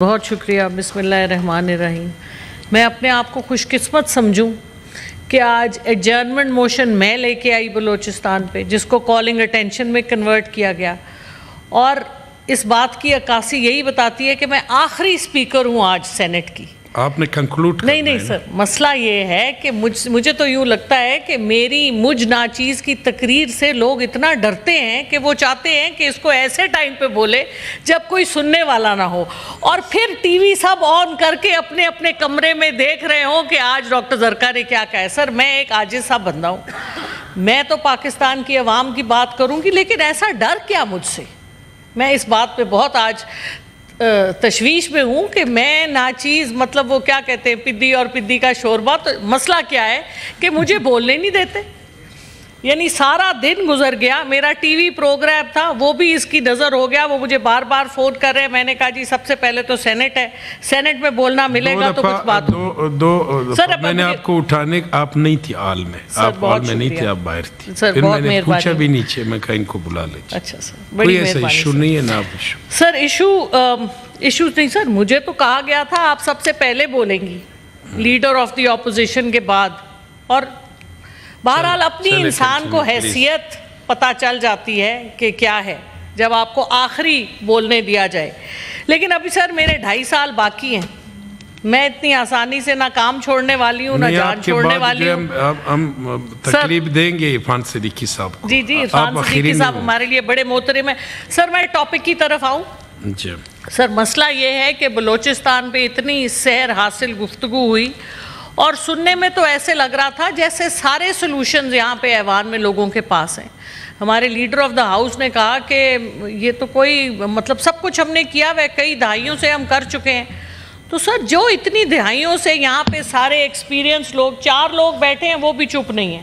بہت شکریہ. بسم اللہ الرحمن الرحیم. میں اپنے آپ کو خوش قسمت سمجھوں کہ آج ایڈجرنمنٹ موشن میں لے کے آئی بلوچستان پہ، جس کو کالنگ اٹینشن میں کنورٹ کیا گیا، اور اس بات کی عکاسی یہی بتاتی ہے کہ میں آخری اسپیکر ہوں آج سینٹ کی. آپ نے کنکلوڈ کرنا ہے. نہیں سر، مسئلہ یہ ہے کہ مجھے تو یوں لگتا ہے کہ میری مجھ ناچیز کی تقریر سے لوگ اتنا ڈرتے ہیں کہ وہ چاہتے ہیں کہ اس کو ایسے ٹائم پہ بولے جب کوئی سننے والا نہ ہو، اور پھر ٹی وی سب آن کر کے اپنے اپنے کمرے میں دیکھ رہے ہوں کہ آج ڈاکٹر زرکا نے کیا کہا ہے. سر، میں ایک عاجز سا بندہ ہوں، میں تو پاکستان کی عوام کی بات کروں گی، لیکن ایسا ڈر کیا مجھ سے؟ میں اس بات پہ بہت آج تشویش میں ہوں کہ میں ناچیز، مطلب وہ کیا کہتے ہیں، پدی اور پدی کا شوربہ. تو مسئلہ کیا ہے کہ مجھے بولنے نہیں دیتے. یعنی سارا دن گزر گیا، میرا ٹی وی پروگرام تھا، وہ بھی اس کی نظر ہو گیا. وہ مجھے بار بار فون کر رہے ہیں. میں نے کہا جی سب سے پہلے تو سینٹ ہے، سینٹ میں بولنا ملے گا تو کچھ بات دو میں نے آپ کو اٹھانے، آپ نہیں تھی آل میں، آپ آل میں نہیں تھے، آپ باہر تھی. پھر میں نے پوچھا بھی نیچے، میں کہا ان کو بلا لے. اچھا سر، بڑی ایسا ایشو نہیں ہے نا. آپ سر ایشو نہیں سر، مجھے تو کہا گیا تھا آپ سب سے پہلے بولیں گی لیڈر آف دی اپوزیشن کے بعد. اور بہرحال اپنی انسان کو حیثیت پتہ چل جاتی ہے کہ کیا ہے جب آپ کو آخری بولنے دیا جائے. لیکن ابھی سر میرے 2.5 سال باقی ہیں. میں اتنی آسانی سے نہ کام چھوڑنے والی ہوں نہ جان چھوڑنے والی ہوں. ہم تکلیف دیں گے عرفان صدیقی صاحب کو. جی عرفان صدیقی صاحب ہمارے لیے بڑے محترم ہیں. سر میں ٹاپک کی طرف آؤں. سر مسئلہ یہ ہے کہ بلوچستان پہ اتنی سحر حاصل گفتگو ہوئی، اور سننے میں تو ایسے لگ رہا تھا جیسے سارے سلوشنز یہاں پہ ایوان میں لوگوں کے پاس ہیں. ہمارے لیڈر آف دا ہاؤس نے کہا کہ یہ تو کوئی مطلب سب کچھ ہم نے کیا ہے، کئی دہائیوں سے ہم کر چکے ہیں. تو سر جو اتنی دہائیوں سے یہاں پہ سارے ایکسپیرینس لوگ، 4 لوگ بیٹھے ہیں، وہ بھی چپ نہیں ہیں.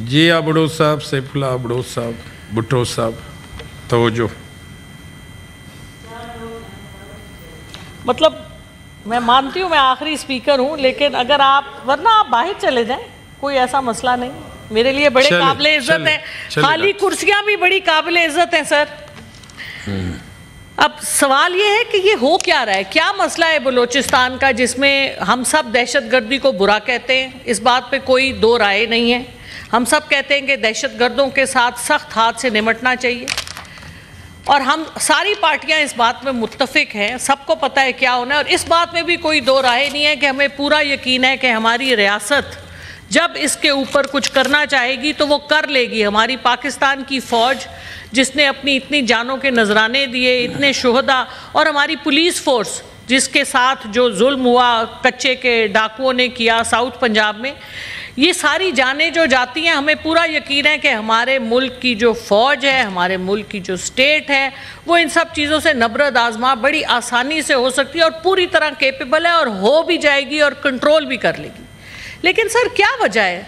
جی ابڑو صاحب، سیف اللہ ابڑو صاحب، بھٹو صاحب، توجہ. مطلب میں مانتی ہوں میں آخری اسپیکر ہوں، لیکن اگر ورنہ آپ باہر چلے جائیں، کوئی ایسا مسئلہ نہیں. میرے لیے بڑے قابل عزت ہیں، خالی کرسیاں بھی بڑی قابل عزت ہیں سر. اب سوال یہ ہے کہ یہ ہو کیا رہا ہے، کیا مسئلہ ہے بلوچستان کا جس میں ہم سب دہشت گردی کو برا کہتے ہیں. اس بات پہ کوئی دو رائے نہیں ہے. ہم سب کہتے ہیں کہ دہشت گردوں کے ساتھ سخت ہاتھ سے نمٹنا چاہیے، اور ہم ساری پارٹیاں اس بات میں متفق ہیں، سب کو پتہ ہے کیا ہونا ہے. اور اس بات میں بھی کوئی دو رائے نہیں ہے کہ ہمیں پورا یقین ہے کہ ہماری ریاست جب اس کے اوپر کچھ کرنا چاہے گی تو وہ کر لے گی. ہماری پاکستان کی فوج جس نے اپنی اتنی جانوں کے نذرانے دیے، اتنے شہداء، اور ہماری پولیس فورس جس کے ساتھ جو ظلم ہوا کچے کے ڈاکوؤں نے کیا ساؤتھ پنجاب میں، یہ ساری جانیں جو جاتی ہیں، ہمیں پورا یقین ہے کہ ہمارے ملک کی جو فوج ہے، ہمارے ملک کی جو سٹیٹ ہے، وہ ان سب چیزوں سے نبرد آزما بڑی آسانی سے ہو سکتی ہے، اور پوری طرح کیپیبل ہے، اور ہو بھی جائے گی اور کنٹرول بھی کر لے گی. لیکن سر کیا وجہ ہے؟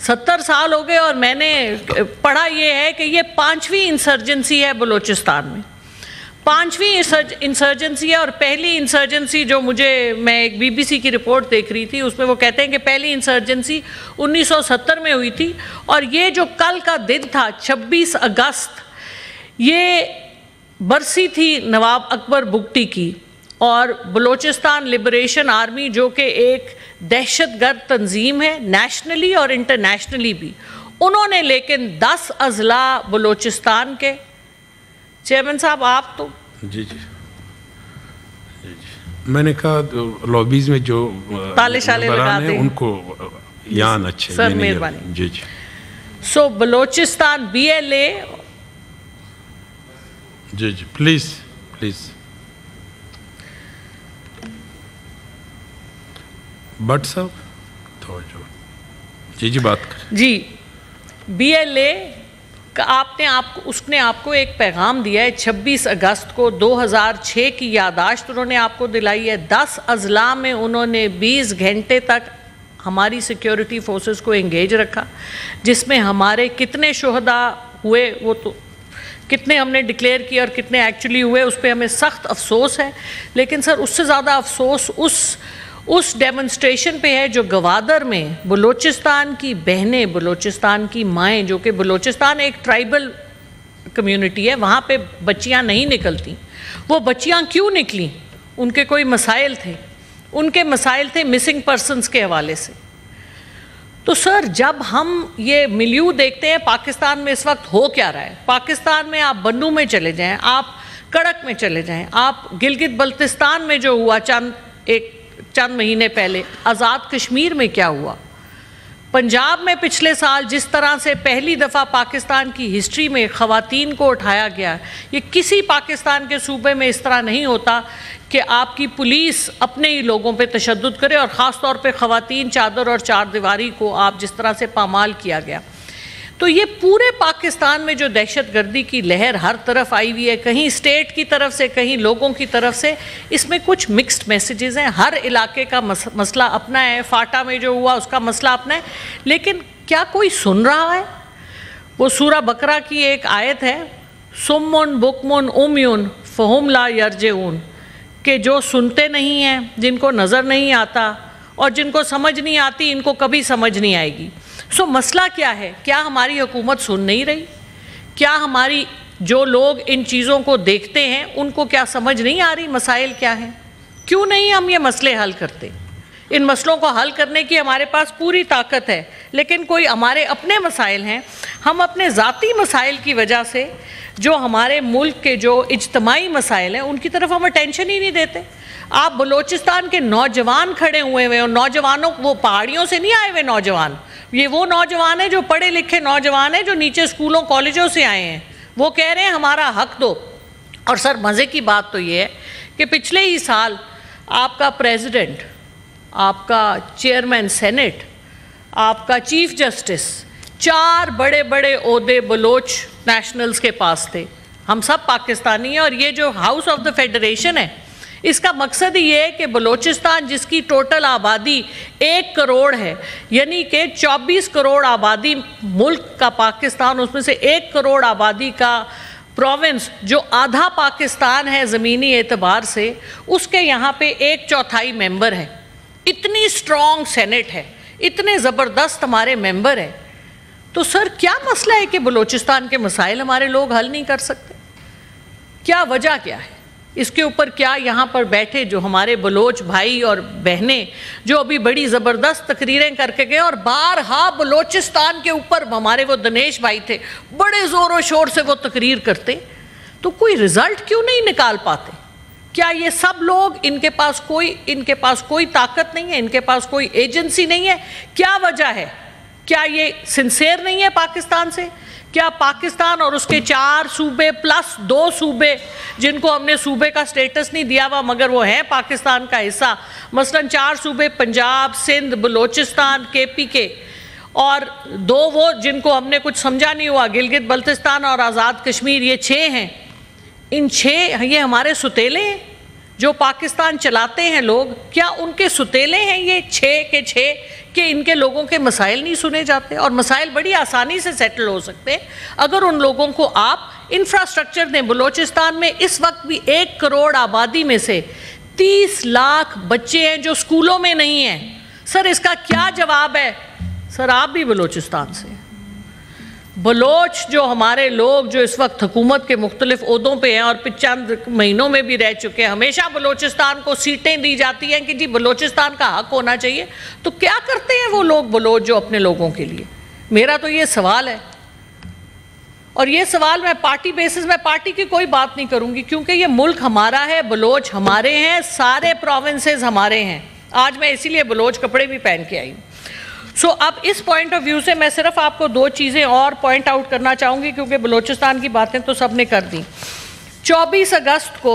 70 سال ہو گئے، اور میں نے پڑھا یہ ہے کہ یہ 5ویں انسرجنسی ہے بلوچستان میں. 5ویں انسرجنسی ہے. اور پہلی انسرجنسی جو میں ایک BBC کی رپورٹ دیکھ رہی تھی، اس میں وہ کہتے ہیں کہ پہلی انسرجنسی 1970 میں ہوئی تھی. اور یہ جو کل کا دن تھا 26 اگست، یہ برسی تھی نواب اکبر بگٹی کی. اور بلوچستان لبریشن آرمی جو کہ ایک دہشت گرد تنظیم ہے نیشنلی اور انٹرنیشنلی بھی، انہوں نے لیکن 10 اضلاع بلوچستان کے. چیئرمین صاحب آپ تو جی میں نے کہا لابیز میں جو تالے شالے لگاتے ہیں ان کو یان اچھے. سر مہربانی. جی سو بلوچستان BLA. جی پلیز بٹ صاحب توجہ. جی بات کریں. جی BLA اس نے آپ کو ایک پیغام دیا ہے 26 اگست کو 2006 کی یادداشت انہوں نے آپ کو دلائی ہے. 10 اضلاع میں انہوں نے 20 گھنٹے تک ہماری سیکیورٹی فورسز کو انگیج رکھا، جس میں ہمارے کتنے شہداء ہوئے، وہ تو کتنے ہم نے ڈکلیئر کیے اور کتنے ایکچولی ہوئے، اس پہ ہمیں سخت افسوس ہے. لیکن سر اس سے زیادہ افسوس اس ڈیمونسٹریشن پہ ہے جو گوادر میں بلوچستان کی بہنیں، بلوچستان کی مائیں، جو کہ بلوچستان ایک ٹرائبل کمیونٹی ہے، وہاں پہ بچیاں نہیں نکلتی. وہ بچیاں کیوں نکلیں؟ ان کے کوئی مسائل تھے. ان کے مسائل تھے مسنگ پرسنز کے حوالے سے. تو سر جب ہم یہ ملیو دیکھتے ہیں پاکستان میں اس وقت ہو کیا رہا ہے، پاکستان میں آپ بنو میں چلے جائیں، آپ کڑک میں چلے جائیں، آپ گلگت بلتستان میں جو ہوا چند مہینے پہلے، آزاد کشمیر میں کیا ہوا، پنجاب میں پچھلے سال جس طرح سے پہلی دفعہ پاکستان کی ہسٹری میں خواتین کو اٹھایا گیا، یہ کسی پاکستان کے صوبے میں اس طرح نہیں ہوتا کہ آپ کی پولیس اپنے ہی لوگوں پہ تشدد کرے، اور خاص طور پہ خواتین چادر اور چار دیواری کو آپ جس طرح سے پامال کیا گیا. تو یہ پورے پاکستان میں جو دہشت گردی کی لہر ہر طرف آئی ہوئی ہے، کہیں اسٹیٹ کی طرف سے، کہیں لوگوں کی طرف سے، اس میں کچھ مکسڈ میسیجز ہیں. ہر علاقے کا مسئلہ اپنا ہے. فاٹا میں جو ہوا اس کا مسئلہ اپنا ہے، لیکن کیا کوئی سن رہا ہے؟ وہ سورہ بقرہ کی ایک آیت ہے، سمن بکمن امیون فہم لا یرجعون، کہ جو سنتے نہیں ہیں، جن کو نظر نہیں آتا اور جن کو سمجھ نہیں آتی، ان کو کبھی سمجھ نہیں آئے گی. سو مسئلہ کیا ہے؟ کیا ہماری حکومت سن نہیں رہی؟ کیا ہماری جو لوگ ان چیزوں کو دیکھتے ہیں ان کو کیا سمجھ نہیں آ رہی مسائل کیا ہیں؟ کیوں نہیں ہم یہ مسئلے حل کرتے؟ ان مسئلوں کو حل کرنے کی ہمارے پاس پوری طاقت ہے، لیکن کوئی ہمارے اپنے مسائل ہیں، ہم اپنے ذاتی مسائل کی وجہ سے جو ہمارے ملک کے جو اجتماعی مسائل ہیں ان کی طرف ہم اٹینشن ہی نہیں دیتے. آپ بلوچستان کے نوجوان کھڑے ہوئے ہیں، اور نوجوانوں وہ پہاڑیوں سے نہیں آئے ہوئے نوجوان، یہ وہ نوجوان ہیں جو پڑھے لکھے نوجوان ہیں جو نیچے اسکولوں کالجوں سے آئے ہیں. وہ کہہ رہے ہیں ہمارا حق دو. اور سر مزے کی بات تو یہ ہے کہ پچھلے ہی سال آپ کا پریزیڈنٹ، آپ کا چیئرمین سینٹ، آپ کا چیف جسٹس، 4 بڑے بڑے عہدے بلوچ نیشنلز کے پاس تھے. ہم سب پاکستانی ہیں، اور یہ جو ہاؤس آف دا فیڈریشن ہے اس کا مقصد یہ ہے کہ بلوچستان جس کی ٹوٹل آبادی 1 کروڑ ہے، یعنی کہ 24 کروڑ آبادی ملک کا پاکستان، اس میں سے 1 کروڑ آبادی کا پروونس جو آدھا پاکستان ہے زمینی اعتبار سے، اس کے یہاں پہ 1/4 ممبر ہے. اتنی سٹرونگ سینٹ ہے، اتنے زبردست ہمارے ممبر ہیں. تو سر کیا مسئلہ ہے کہ بلوچستان کے مسائل ہمارے لوگ حل نہیں کر سکتے؟ کیا وجہ کیا ہے اس کے اوپر؟ کیا یہاں پر بیٹھے جو ہمارے بلوچ بھائی اور بہنیں جو ابھی بڑی زبردست تقریریں کر کے گئے، اور بارہا بلوچستان کے اوپر ہمارے وہ دنیش بھائی تھے، بڑے زور و شور سے وہ تقریر کرتے، تو کوئی رزلٹ کیوں نہیں نکال پاتے؟ کیا یہ سب لوگ ان کے پاس کوئی طاقت نہیں ہے، ان کے پاس کوئی ایجنسی نہیں ہے؟ کیا وجہ ہے؟ کیا یہ سنسیئر نہیں ہے پاکستان سے؟ کیا پاکستان اور اس کے 4 صوبے پلس 2 صوبے جن کو ہم نے صوبے کا سٹیٹس نہیں دیا ہوا مگر وہ ہیں پاکستان کا حصہ، مثلا 4 صوبے پنجاب، سندھ، بلوچستان، KPK، اور 2 وہ جن کو ہم نے کچھ سمجھا نہیں ہوا، گلگت بلتستان اور آزاد کشمیر، یہ 6 ہیں. ان 6 یہ ہمارے ستیلے ہیں جو پاکستان چلاتے ہیں لوگ. کیا ان کے ستیلے ہیں یہ 6 کے 6 کہ ان کے لوگوں کے مسائل نہیں سنے جاتے؟ اور مسائل بڑی آسانی سے سیٹل ہو سکتے ہیں اگر ان لوگوں کو آپ انفراسٹرکچر دیں. بلوچستان میں اس وقت بھی 1 کروڑ آبادی میں سے 30 لاکھ بچے ہیں جو اسکولوں میں نہیں ہیں. سر اس کا کیا جواب ہے؟ سر آپ بھی بلوچستان سے، بلوچ جو ہمارے لوگ جو اس وقت حکومت کے مختلف عہدوں پہ ہیں اور چند مہینوں میں بھی رہ چکے ہیں، ہمیشہ بلوچستان کو سیٹیں دی جاتی ہیں کہ جی بلوچستان کا حق ہونا چاہیے. تو کیا کرتے ہیں وہ لوگ بلوچ جو اپنے لوگوں کے لیے؟ میرا تو یہ سوال ہے، اور یہ سوال میں پارٹی بیسس میں پارٹی کی کوئی بات نہیں کروں گی، کیونکہ یہ ملک ہمارا ہے، بلوچ ہمارے ہیں، سارے پروونسز ہمارے ہیں. آج میں اسی لیے بلوچ کپڑے بھی پہن کے آئی ہوں. سو اب اس پوائنٹ آف ویو سے میں صرف آپ کو 2 چیزیں اور پوائنٹ آؤٹ کرنا چاہوں گی، کیونکہ بلوچستان کی باتیں تو سب نے کر دیں. 24 اگست کو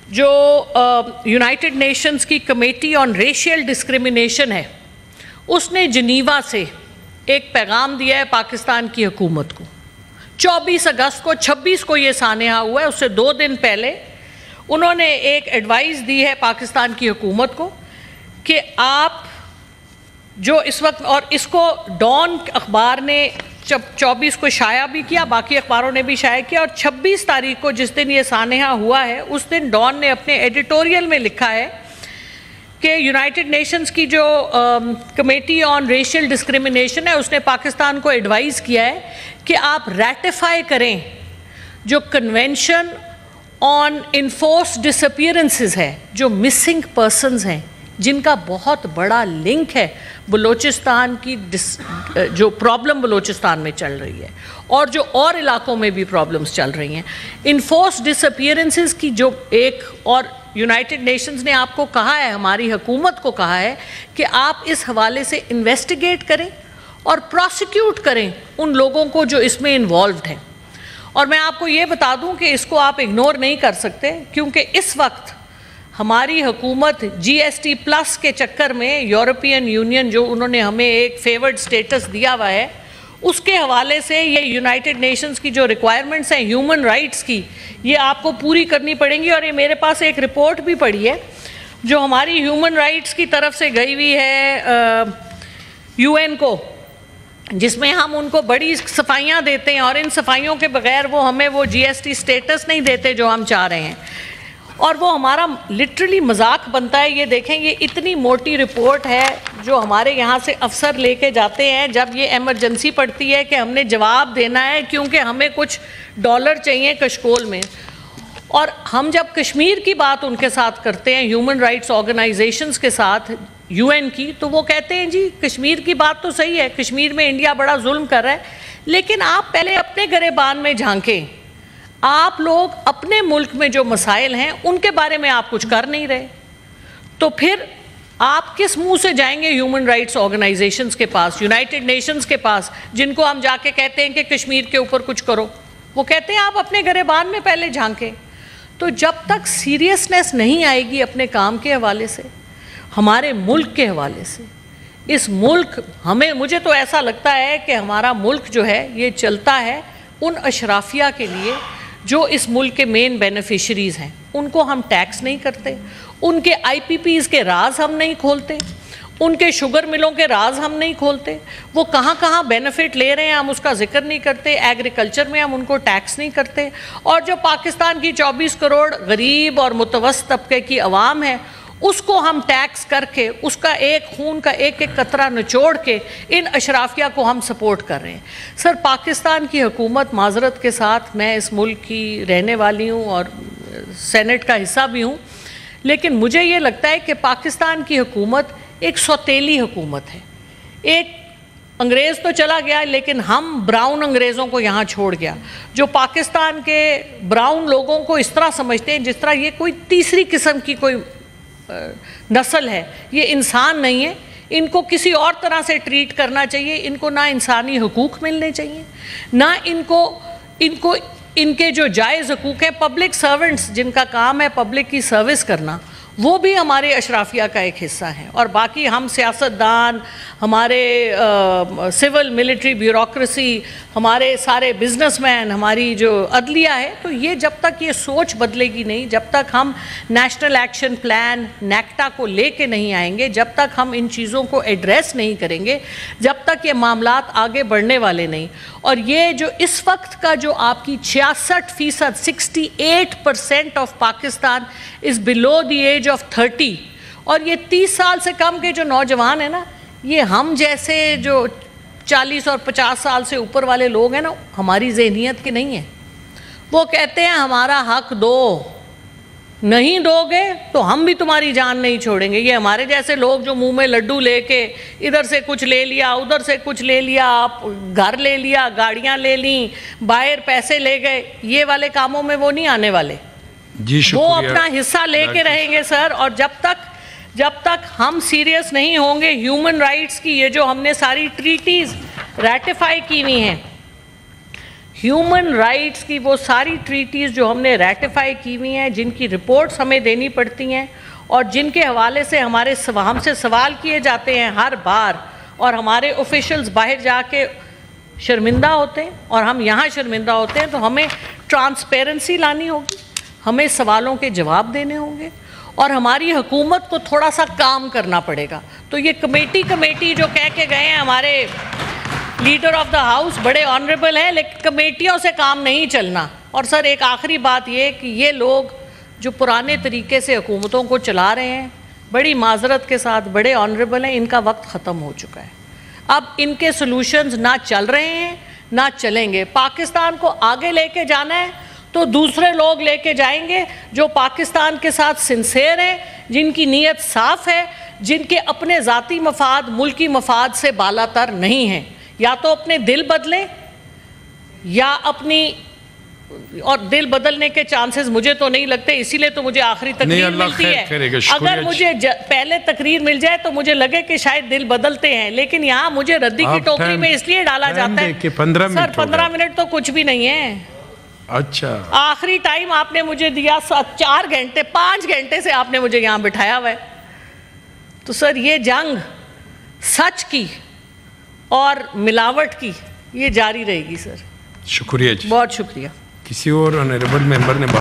جو یونائٹڈ نیشنز کی کمیٹی آن ریشیل ڈسکریمنیشن ہے، اس نے جنیوا سے ایک پیغام دیا ہے پاکستان کی حکومت کو. 24 اگست کو، 26 کو یہ سانحہ ہوا ہے، اس سے 2 دن پہلے انہوں نے ایک ایڈوائز دی ہے پاکستان کی حکومت کو کہ آپ جو اس وقت، اور اس کو ڈان اخبار نے 24 کو شائع بھی کیا، باقی اخباروں نے بھی شائع کیا، اور 26 تاریخ کو جس دن یہ سانحہ ہوا ہے اس دن ڈان نے اپنے ایڈیٹوریل میں لکھا ہے کہ یونائٹڈ نیشنز کی جو کمیٹی آن ریشل ڈسکریمنیشن ہے اس نے پاکستان کو ایڈوائز کیا ہے کہ آپ ریٹیفائی کریں جو convention on enforce dish appearances ہے، جو مسنگ پرسنز ہیں جن کا بہت بڑا لنک ہے بلوچستان کی جو پرابلم بلوچستان میں چل رہی ہے اور جو اور علاقوں میں بھی پرابلمز چل رہی ہیں، انفورس ڈس اپیئرنسز کی جو ایک، اور یونائٹڈ نیشنز نے آپ کو کہا ہے، ہماری حکومت کو کہا ہے کہ آپ اس حوالے سے انویسٹیگیٹ کریں اور پروسیکیوٹ کریں ان لوگوں کو جو اس میں انوالوڈ ہیں۔ اور میں آپ کو یہ بتا دوں کہ اس کو آپ اگنور نہیں کر سکتے، کیونکہ اس وقت ہماری حکومت جی ایس ٹی پلس کے چکر میں یورپین یونین جو انہوں نے ہمیں ایک فیورڈ سٹیٹس دیا ہوا ہے، اس کے حوالے سے یہ یونائٹڈ نیشنز کی جو ریکوائرمنٹس ہیں ہیومن رائٹس کی، یہ آپ کو پوری کرنی پڑیں گی۔ اور یہ میرے پاس ایک رپورٹ بھی پڑی ہے جو ہماری ہیومن رائٹس کی طرف سے گئی ہوئی ہے یو این کو، جس میں ہم ان کو بڑی صفائیاں دیتے ہیں اور ان صفائیوں کے بغیر وہ ہمیں وہ جی ایس ٹی سٹیٹس نہیں دیتے جو ہم چاہ رہے ہیں، اور وہ ہمارا لٹرلی مذاق بنتا ہے۔ یہ دیکھیں، یہ اتنی موٹی رپورٹ ہے جو ہمارے یہاں سے افسر لے کے جاتے ہیں جب یہ ایمرجنسی پڑتی ہے کہ ہم نے جواب دینا ہے کیونکہ ہمیں کچھ ڈالر چاہیے کشکول میں، اور ہم جب کشمیر کی بات ان کے ساتھ کرتے ہیں، ہیومن رائٹس آرگنائزیشنز کے ساتھ یو این کی، تو وہ کہتے ہیں جی کشمیر کی بات تو صحیح ہے، کشمیر میں انڈیا بڑا ظلم کر رہا ہے، لیکن آپ پہلے اپنے گریبان میں جھانکیں، آپ لوگ اپنے ملک میں جو مسائل ہیں ان کے بارے میں آپ کچھ کر نہیں رہے، تو پھر آپ کس منہ سے جائیں گے ہیومن رائٹس آرگنائزیشنز کے پاس، یونائٹڈ نیشنز کے پاس، جن کو ہم جا کے کہتے ہیں کہ کشمیر کے اوپر کچھ کرو؟ وہ کہتے ہیں آپ اپنے گریبان میں پہلے جھانکیں۔ تو جب تک سیریسنس نہیں آئے گی اپنے کام کے حوالے سے، ہمارے ملک کے حوالے سے، اس ملک مجھے تو ایسا لگتا ہے کہ ہمارا ملک جو ہے یہ چلتا ہے ان اشرافیہ کے لیے جو اس ملک کے مین بینیفیشریز ہیں، ان کو ہم ٹیکس نہیں کرتے، ان کے آئی پی پیز کے راز ہم نہیں کھولتے، ان کے شوگر ملوں کے راز ہم نہیں کھولتے، وہ کہاں کہاں بینیفٹ لے رہے ہیں ہم اس کا ذکر نہیں کرتے، ایگریکلچر میں ہم ان کو ٹیکس نہیں کرتے، اور جو پاکستان کی 24 کروڑ غریب اور متوسط طبقے کی عوام ہے اس کو ہم ٹیکس کر کے اس کا ایک خون کا ایک ایک قطرہ نچوڑ کے ان اشرافیہ کو ہم سپورٹ کر رہے ہیں۔ سر، پاکستان کی حکومت، معذرت کے ساتھ میں اس ملک کی رہنے والی ہوں اور سینٹ کا حصہ بھی ہوں، لیکن مجھے یہ لگتا ہے کہ پاکستان کی حکومت ایک سوتیلی حکومت ہے۔ ایک انگریز تو چلا گیا لیکن ہم براؤن انگریزوں کو یہاں چھوڑ گیا، جو پاکستان کے براؤن لوگوں کو اس طرح سمجھتے ہیں جس طرح یہ کوئی تیسری قسم کی کوئی نسل ہے، یہ انسان نہیں ہے، ان کو کسی اور طرح سے ٹریٹ کرنا چاہیے، ان کو نہ انسانی حقوق ملنے چاہیے، نہ ان کے جو جائز حقوق ہیں۔ پبلک سرونٹس جن کا کام ہے پبلک کی سروس کرنا، وہ بھی ہمارے اشرافیہ کا ایک حصہ ہیں، اور باقی ہم سیاستدان، ہمارے سول ملٹری بیوروکریسی، ہمارے سارے بزنس مین، ہماری جو عدلیہ ہے، تو یہ جب تک یہ سوچ بدلے گی نہیں، جب تک ہم نیشنل ایکشن پلان نیکٹا کو لے کے نہیں آئیں گے، جب تک ہم ان چیزوں کو ایڈریس نہیں کریں گے، جب تک یہ معاملات آگے بڑھنے والے نہیں۔ اور یہ جو اس وقت کا جو آپ کی 66%، 68% of Pakistan is below the age of 30، اور یہ 30 سال سے کم کے جو نوجوان ہیں نا، یہ ہم جیسے جو 40 اور 50 سال سے اوپر والے لوگ ہیں نا، ہماری ذہنیت کے نہیں ہیں۔ وہ کہتے ہیں ہمارا حق دو، نہیں دو گے تو ہم بھی تمہاری جان نہیں چھوڑیں گے۔ یہ ہمارے جیسے لوگ جو منہ میں لڈو لے کے ادھر سے کچھ لے لیا، ادھر سے کچھ لے لیا، آپ گھر لے لیا، گاڑیاں لے لیں، باہر پیسے لے گئے، یہ والے کاموں میں وہ نہیں آنے والے۔ جی شکریہ، وہ اپنا حصہ لے کے رہیں گے سر، اور جب تک ہم سیریس نہیں ہوں گے ہیومن رائٹس کی، یہ جو ہم نے ساری ٹریٹیز ریٹیفائی کی ہوئی ہیں، ہیومن رائٹس کی وہ ساری ٹریٹیز جو ہم نے ریٹیفائی کی ہوئی ہیں، جن کی رپورٹس ہمیں دینی پڑتی ہیں اور جن کے حوالے سے ہم سے سوال کیے جاتے ہیں ہر بار، اور ہمارے آفیشلز باہر جا کے شرمندہ ہوتے ہیں اور ہم یہاں شرمندہ ہوتے ہیں، تو ہمیں ٹرانسپیرنسی لانی ہوگی، ہمیں سوالوں کے جواب دینے ہوں گے، اور ہماری حکومت کو تھوڑا سا کام کرنا پڑے گا۔ تو یہ کمیٹی جو کہہ کے گئے ہیں ہمارے لیڈر آف دا ہاؤس، بڑے آنریبل ہیں، لیکن کمیٹیوں سے کام نہیں چلنا۔ اور سر، ایک آخری بات یہ کہ یہ لوگ جو پرانے طریقے سے حکومتوں کو چلا رہے ہیں، بڑی معذرت کے ساتھ بڑے آنریبل ہیں، ان کا وقت ختم ہو چکا ہے. اب ان کے سلوشنز نہ چل رہے ہیں نہ چلیں گے. پاکستان کو آگے لے کے جانا ہے تو دوسرے لوگ لے کے جائیں گے جو پاکستان کے ساتھ سنسیئر ہیں، جن کی نیت صاف ہے، جن کے اپنے ذاتی مفاد ملکی مفاد سے بالا تر نہیں ہیں. یا تو اپنے دل بدلیں یا اپنی، اور دل بدلنے کے چانسز مجھے تو نہیں لگتے، اسی لیے تو مجھے آخری تقریر ملتی ہے. اگر مجھے پہلے تقریر مل جائے تو مجھے لگے کہ شاید دل بدلتے ہیں، لیکن یہاں مجھے ردی کی ٹوکری میں اس لیے ڈالا جاتا ہے. سر 15 منٹ تو کچھ بھی نہیں ہے. اچھا آخری ٹائم آپ نے مجھے دیا 4 گھنٹے، 5 گھنٹے سے آپ نے مجھے یہاں بٹھایا ہوا ہے. تو سر یہ جنگ سچ کی اور ملاوٹ کی یہ جاری رہے گی. سر شکریہ جی، بہت شکریہ. کسی اور آنریبل ممبر نے